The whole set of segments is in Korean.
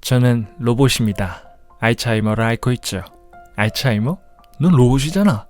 저는 로봇입니다. 알츠하이머를 앓고 있죠. 알츠하이머? 넌 로봇이잖아.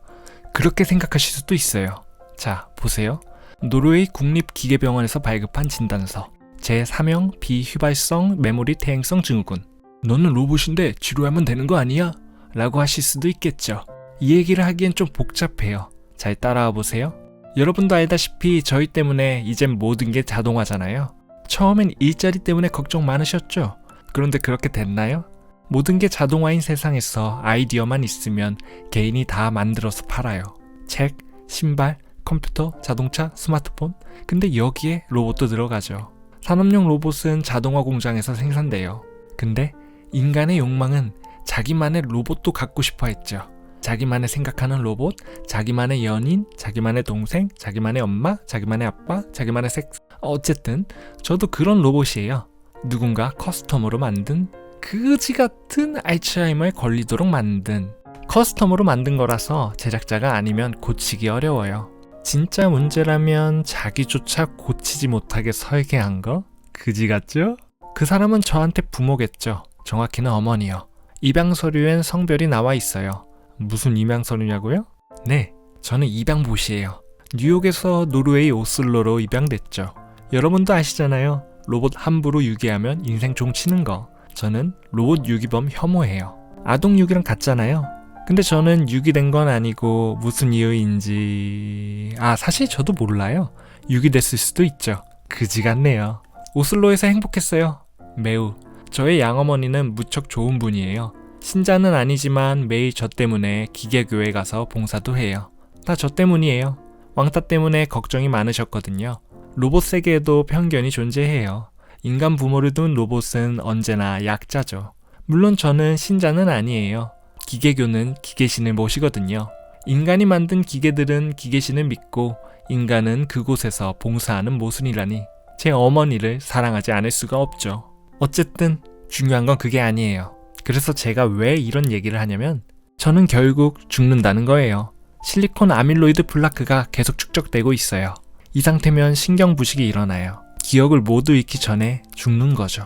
그렇게 생각하실 수도 있어요. 자, 보세요. 노르웨이 국립기계병원에서 발급한 진단서. 제3형 비휘발성 메모리 퇴행성 증후군. 너는 로봇인데 치료하면 되는 거 아니야? 라고 하실 수도 있겠죠. 이 얘기를 하기엔 좀 복잡해요. 잘 따라와 보세요. 여러분도 알다시피 저희 때문에 이젠 모든 게 자동화잖아요. 처음엔 일자리 때문에 걱정 많으셨죠? 그런데 그렇게 됐나요? 모든 게 자동화인 세상에서 아이디어만 있으면 개인이 다 만들어서 팔아요. 책, 신발, 컴퓨터, 자동차, 스마트폰. 근데 여기에 로봇도 들어가죠. 산업용 로봇은 자동화 공장에서 생산돼요. 근데 인간의 욕망은 자기만의 로봇도 갖고 싶어 했죠. 자기만의 생각하는 로봇, 자기만의 연인, 자기만의 동생, 자기만의 엄마, 자기만의 아빠, 자기만의 섹스. 어쨌든 저도 그런 로봇이에요. 누군가 커스텀으로 만든 그지 같은 알츠하이머에 걸리도록 만든 커스텀으로 만든 거라서 제작자가 아니면 고치기 어려워요. 진짜 문제라면 자기조차 고치지 못하게 설계한 거? 그지 같죠? 그 사람은 저한테 부모겠죠. 정확히는 어머니요. 입양 서류엔 성별이 나와 있어요. 무슨 입양 서류냐고요? 네, 저는 입양봇이에요. 뉴욕에서 노르웨이 오슬로로 입양됐죠. 여러분도 아시잖아요. 로봇 함부로 유기하면 인생 종 치는 거. 저는 로봇 유기범 혐오해요. 아동 유기랑 같잖아요. 근데 저는 유기된 건 아니고 무슨 이유인지... 사실 저도 몰라요. 유기됐을 수도 있죠. 그지 같네요. 오슬로에서 행복했어요. 매우. 저의 양어머니는 무척 좋은 분이에요. 신자는 아니지만 매일 저 때문에 기계교회 가서 봉사도 해요. 다 저 때문이에요. 왕따 때문에 걱정이 많으셨거든요. 로봇 세계에도 편견이 존재해요. 인간 부모를 둔 로봇은 언제나 약자죠. 물론 저는 신자는 아니에요. 기계교는 기계신을 모시거든요. 인간이 만든 기계들은 기계신을 믿고 인간은 그곳에서 봉사하는 모순이라니 제 어머니를 사랑하지 않을 수가 없죠. 어쨌든 중요한 건 그게 아니에요. 그래서 제가 왜 이런 얘기를 하냐면 저는 결국 죽는다는 거예요. 실리콘 아밀로이드 플라크가 계속 축적되고 있어요. 이 상태면 신경부식이 일어나요. 기억을 모두 잃기 전에 죽는 거죠.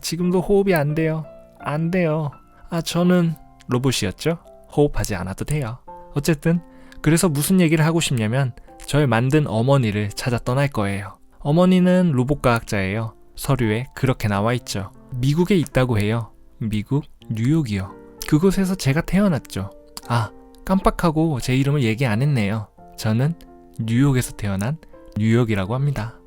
지금도 호흡이 안 돼요. 안 돼요. 저는 로봇이었죠? 호흡하지 않아도 돼요. 어쨌든 그래서 무슨 얘기를 하고 싶냐면 절 만든 어머니를 찾아 떠날 거예요. 어머니는 로봇과학자예요. 서류에 그렇게 나와 있죠. 미국에 있다고 해요. 미국 뉴욕이요. 그곳에서 제가 태어났죠. 깜빡하고 제 이름을 얘기 안 했네요. 저는 뉴욕에서 태어난 뉴욕이라고 합니다.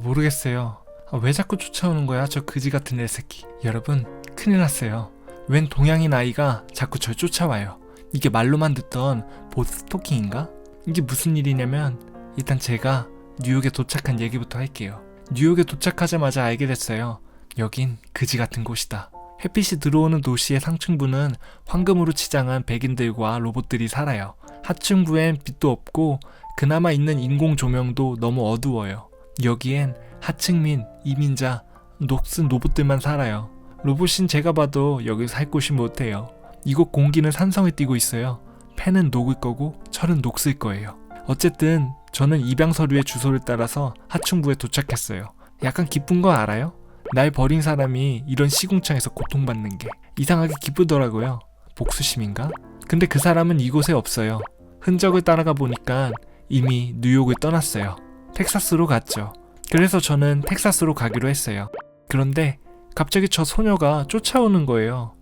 모르겠어요. 왜 자꾸 쫓아오는 거야, 저 그지 같은 내 새끼. 여러분, 큰일 났어요. 웬 동양인 아이가 자꾸 절 쫓아와요. 이게 말로만 듣던 봇 스토킹인가? 이게 무슨 일이냐면 일단 제가 뉴욕에 도착한 얘기부터 할게요. 뉴욕에 도착하자마자 알게 됐어요. 여긴 그지 같은 곳이다. 햇빛이 들어오는 도시의 상층부는 황금으로 치장한 백인들과 로봇들이 살아요. 하층부엔 빛도 없고 그나마 있는 인공 조명도 너무 어두워요. 여기엔 하층민, 이민자, 녹슨 로봇들만 살아요. 로봇인 제가 봐도 여기 살 곳이 못해요. 이곳 공기는 산성을 띠고 있어요. 펜은 녹을 거고 철은 녹슬 거예요. 어쨌든 저는 입양 서류의 주소를 따라서 하층부에 도착했어요. 약간 기쁜 거 알아요? 날 버린 사람이 이런 시궁창에서 고통받는 게 이상하게 기쁘더라고요. 복수심인가? 근데 그 사람은 이곳에 없어요. 흔적을 따라가 보니까 이미 뉴욕을 떠났어요. 텍사스로 갔죠. 그래서 저는 텍사스로 가기로 했어요. 그런데 갑자기 저 소녀가 쫓아오는 거예요.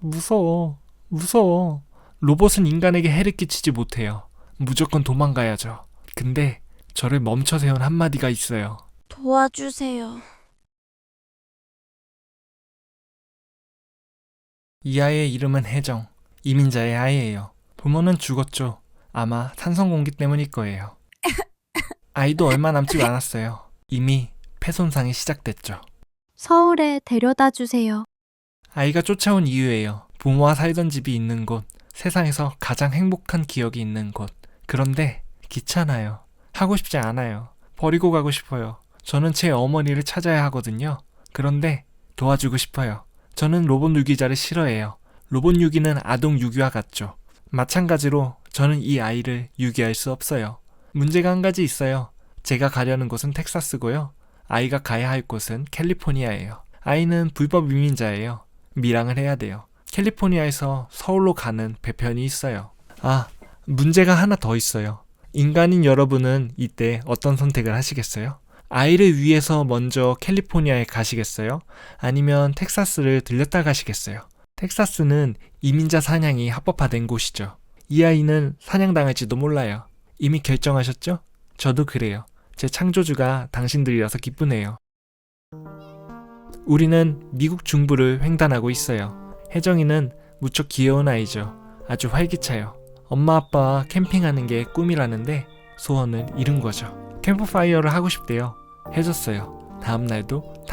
무서워. 로봇은 인간에게 해를 끼치지 못해요. 무조건 도망가야죠. 근데 저를 멈춰 세운 한마디가 있어요. 도와주세요. 이 아이의 이름은 혜정. 이민자의 아이예요. 부모는 죽었죠. 아마 산성 공기 때문일 거예요. 아이도 얼마 남지 않았어요. 이미 폐손상이 시작됐죠. 서울에 데려다 주세요. 아이가 쫓아온 이유예요. 부모와 살던 집이 있는 곳, 세상에서 가장 행복한 기억이 있는 곳. 그런데 귀찮아요. 하고 싶지 않아요. 버리고 가고 싶어요. 저는 제 어머니를 찾아야 하거든요. 그런데 도와주고 싶어요. 저는 로봇 유기자를 싫어해요. 로봇 유기는 아동 유기와 같죠. 마찬가지로 저는 이 아이를 유기할 수 없어요. 문제가 한 가지 있어요. 제가 가려는 곳은 텍사스고요. 아이가 가야 할 곳은 캘리포니아예요. 아이는 불법 이민자예요. 밀항을 해야 돼요. 캘리포니아에서 서울로 가는 배편이 있어요. 문제가 하나 더 있어요. 인간인 여러분은 이때 어떤 선택을 하시겠어요? 아이를 위해서 먼저 캘리포니아에 가시겠어요? 아니면 텍사스를 들렸다 가시겠어요? 텍사스는 이민자 사냥이 합법화된 곳이죠. 이 아이는 사냥당할지도 몰라요. 이미 결정하셨죠? 저도 그래요. 제 창조주가 당신들이라서 기쁘네요. 우리는 미국 중부를 횡단하고 있어요. 혜정이는 무척 귀여운 아이죠. 아주 활기차요. 엄마 아빠와 캠핑하는 게 꿈이라는데 소원을 이룬 거죠. 캠프파이어를 하고 싶대요. 해줬어요. 다음날도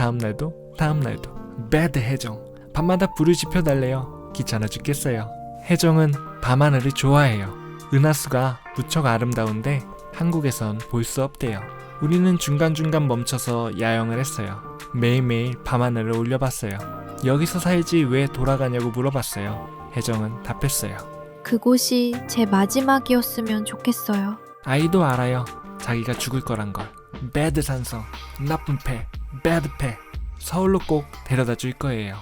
배드 혜정. 밤마다 불을 지펴달래요. 귀찮아 죽겠어요. 혜정은 밤하늘을 좋아해요. 은하수가 무척 아름다운데 한국에선 볼 수 없대요. 우리는 중간중간 멈춰서 야영을 했어요. 매일매일 밤하늘을 올려봤어요. 여기서 살지 왜 돌아가냐고 물어봤어요. 혜정은 답했어요. 그곳이 제 마지막이었으면 좋겠어요. 아이도 알아요. 자기가 죽을 거란 걸. 배드 산성, 나쁜 패, 배드 패. 서울로 꼭 데려다 줄 거예요.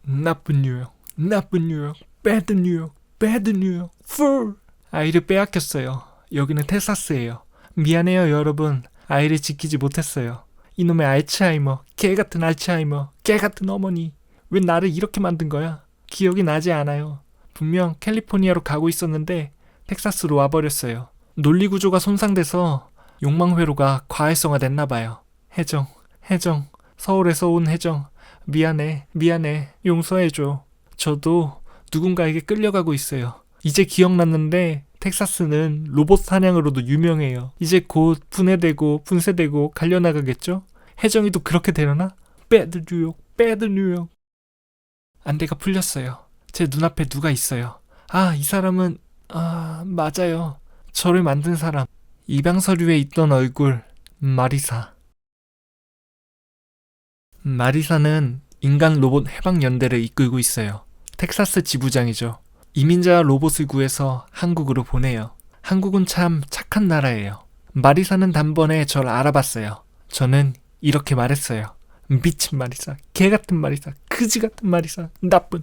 나쁜 뉴욕, 배드 뉴욕, 풀. 아이를 빼앗겼어요. 여기는 텍사스예요. 미안해요 여러분. 아이를 지키지 못했어요. 이놈의 알츠하이머, 개같은 알츠하이머, 개같은 어머니. 왜 나를 이렇게 만든 거야? 기억이 나지 않아요. 분명 캘리포니아로 가고 있었는데 텍사스로 와버렸어요. 논리구조가 손상돼서 욕망회로가 과활성화됐나봐요. 혜정, 서울에서 온 혜정. 미안해, 용서해줘. 저도 누군가에게 끌려가고 있어요. 이제 기억났는데 텍사스는 로봇 사냥으로도 유명해요. 이제 곧 분쇄되고 갈려나가겠죠? 혜정이도 그렇게 되려나? 배드 뉴욕. 안대가 풀렸어요. 제 눈앞에 누가 있어요. 이 사람은 맞아요. 저를 만든 사람. 입양서류에 있던 얼굴. 마리사는 인간 로봇 해방연대를 이끌고 있어요. 텍사스 지부장이죠. 이민자 로봇을 구해서 한국으로 보내요. 한국은 참 착한 나라예요. 마리사는 단번에 절 알아봤어요. 저는 이렇게 말했어요. 미친 마리사, 개같은 마리사, 그지같은 마리사, 나빠,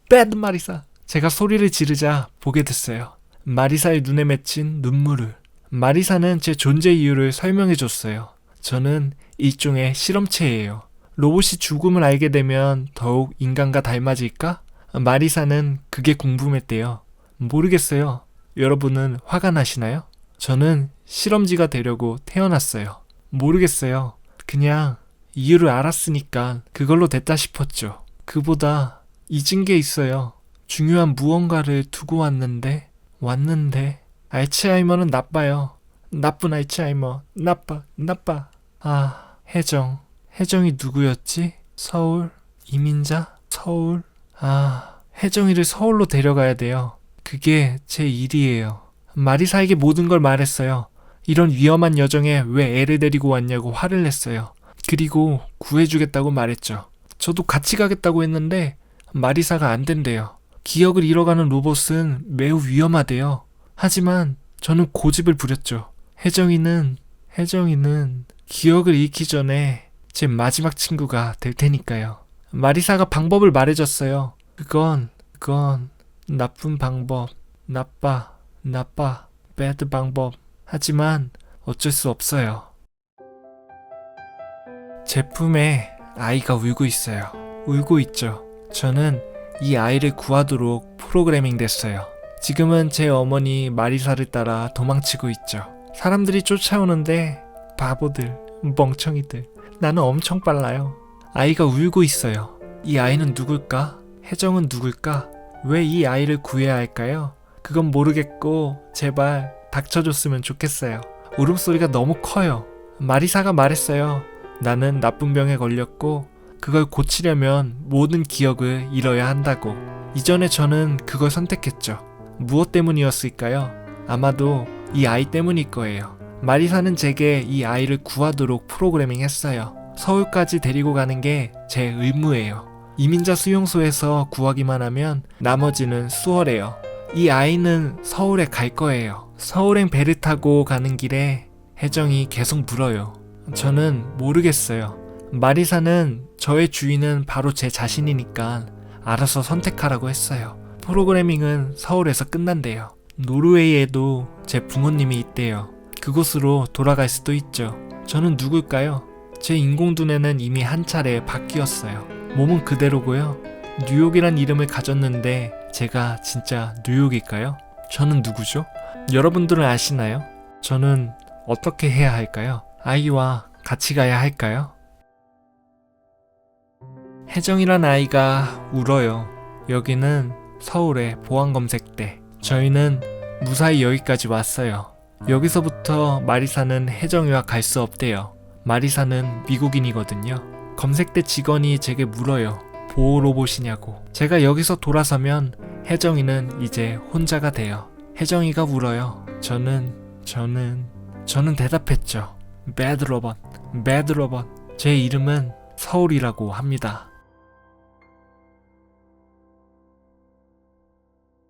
배드 마리사. 제가 소리를 지르자 보게 됐어요. 마리사의 눈에 맺힌 눈물을. 마리사는 제 존재 이유를 설명해줬어요. 저는 일종의 실험체예요. 로봇이 죽음을 알게 되면 더욱 인간과 닮아질까? 마리사는 그게 궁금했대요. 모르겠어요. 여러분은 화가 나시나요? 저는 실험지가 되려고 태어났어요. 모르겠어요. 그냥 이유를 알았으니까 그걸로 됐다 싶었죠. 그보다 잊은 게 있어요. 중요한 무언가를 두고 왔는데 알츠하이머는 나빠요. 나쁜 알츠하이머. 나빠. 혜정이 누구였지? 서울? 이민자? 서울? 혜정이를 서울로 데려가야 돼요. 그게 제 일이에요. 마리사에게 모든 걸 말했어요. 이런 위험한 여정에 왜 애를 데리고 왔냐고 화를 냈어요. 그리고 구해주겠다고 말했죠. 저도 같이 가겠다고 했는데 마리사가 안 된대요. 기억을 잃어가는 로봇은 매우 위험하대요. 하지만 저는 고집을 부렸죠. 혜정이는 기억을 잃기 전에 제 마지막 친구가 될 테니까요. 마리사가 방법을 말해줬어요. 그건 나쁜 방법, 나빠, 배드 방법. 하지만 어쩔 수 없어요. 제 품에 아이가 울고 있어요. 울고 있죠. 저는 이 아이를 구하도록 프로그래밍 됐어요. 지금은 제 어머니 마리사를 따라 도망치고 있죠. 사람들이 쫓아오는데 바보들, 멍청이들. 나는 엄청 빨라요. 아이가 울고 있어요. 이 아이는 누굴까? 혜정은 누굴까? 왜 이 아이를 구해야 할까요? 그건 모르겠고 제발 닥쳐줬으면 좋겠어요. 울음소리가 너무 커요. 마리사가 말했어요. 나는 나쁜 병에 걸렸고 그걸 고치려면 모든 기억을 잃어야 한다고. 이전에 저는 그걸 선택했죠. 무엇 때문이었을까요? 아마도 이 아이 때문일 거예요. 마리사는 제게 이 아이를 구하도록 프로그래밍 했어요. 서울까지 데리고 가는 게 제 의무예요. 이민자 수용소에서 구하기만 하면 나머지는 수월해요. 이 아이는 서울에 갈 거예요. 서울행 배를 타고 가는 길에 혜정이 계속 물어요. 저는 모르겠어요. 마리사는 저의 주인은 바로 제 자신이니까 알아서 선택하라고 했어요. 프로그래밍은 서울에서 끝난대요. 노르웨이에도 제 부모님이 있대요. 그곳으로 돌아갈 수도 있죠. 저는 누굴까요? 제 인공두뇌는 이미 한 차례 바뀌었어요. 몸은 그대로고요. 뉴욕이란 이름을 가졌는데 제가 진짜 뉴욕일까요? 저는 누구죠? 여러분들은 아시나요? 저는 어떻게 해야 할까요? 아이와 같이 가야 할까요? 혜정이란 아이가 울어요. 여기는 서울의 보안검색대. 저희는 무사히 여기까지 왔어요. 여기서부터 마리사는 혜정이와 갈 수 없대요. 마리사는 미국인이거든요. 검색대 직원이 제게 물어요. 보호 로봇이냐고. 제가 여기서 돌아서면 혜정이는 이제 혼자가 돼요. 혜정이가 울어요. 저는 대답했죠. 배드 로봇. 제 이름은 서울이라고 합니다.